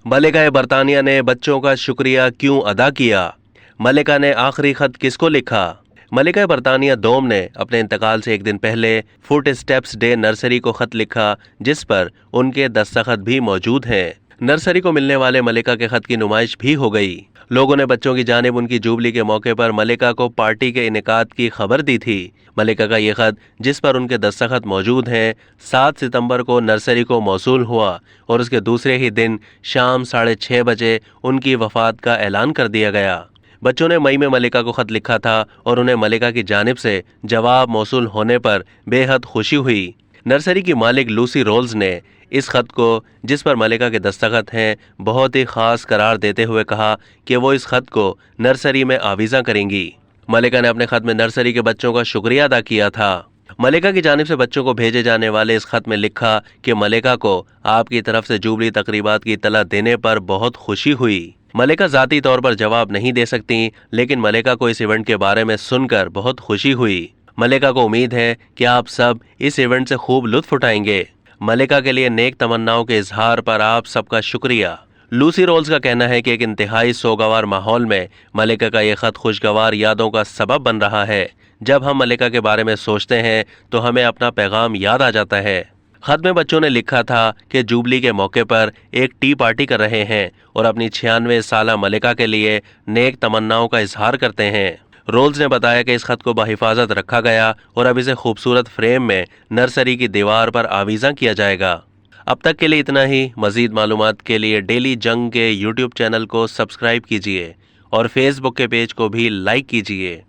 मलिका बरतानिया ने बच्चों का शुक्रिया क्यों अदा किया? मलिका ने आखिरी खत किसको लिखा? मलिका बरतानिया दोम ने अपने इंतकाल से एक दिन पहले फुट स्टेप्स डे नर्सरी को खत लिखा, जिस पर उनके दस्तखत भी मौजूद हैं। नर्सरी को मिलने वाले मलिका के खत की नुमाइश भी हो गई। लोगों ने बच्चों की जानिब उनकी जुबली के मौके पर मलिका को पार्टी के इनेकाद की खबर दी थी। मलिका का ये खत, जिस पर उनके दस्तखत मौजूद हैं, 7 सितंबर को नर्सरी को मौसूल हुआ और उसके दूसरे ही दिन शाम 6:30 बजे उनकी वफात का ऐलान कर दिया गया। बच्चों ने मई में मलिका को खत लिखा था और उन्हें मलिका की जानिब से जवाब मौसूल होने पर बेहद खुशी हुई। नर्सरी की मालिक लूसी रोल्स ने इस खत को, जिस पर मलिका के दस्तखत हैं, बहुत ही खास करार देते हुए कहा कि वो इस खत को नर्सरी में आवीज़ा करेंगी। मलिका ने अपने खत में नर्सरी के बच्चों का शुक्रिया अदा किया था। मलिका की जानिब से बच्चों को भेजे जाने वाले इस खत में लिखा कि मलिका को आपकी तरफ से जुबली तकरीबात की इत्तला देने पर बहुत खुशी हुई। मलिका ज़ाती तौर पर जवाब नहीं दे सकती, लेकिन मलिका को इस इवेंट के बारे में सुनकर बहुत खुशी हुई। मलिका को उम्मीद है कि आप सब इस इवेंट से खूब लुत्फ उठाएंगे। मलिका के लिए नेक तमन्नाओं के इजहार पर आप सबका शुक्रिया। लूसी रोल्स का कहना है कि एक इंतहाई सोगवार माहौल में मलिका का ये खत खुशगवार यादों का सबब बन रहा है। जब हम मलिका के बारे में सोचते हैं तो हमें अपना पैगाम याद आ जाता है। खत में बच्चों ने लिखा था कि जुबली के मौके पर एक टी पार्टी कर रहे हैं और अपनी 96 साला मलिका के लिए नेक तमन्नाओं का इजहार करते हैं। रोल्स ने बताया कि इस खत को बाहिफाजत रखा गया और अब इसे खूबसूरत फ्रेम में नर्सरी की दीवार पर आवीज़ा किया जाएगा। अब तक के लिए इतना ही। मज़ीद मालूमात के लिए डेली जंग के यूट्यूब चैनल को सब्सक्राइब कीजिए और फेसबुक के पेज को भी लाइक कीजिए।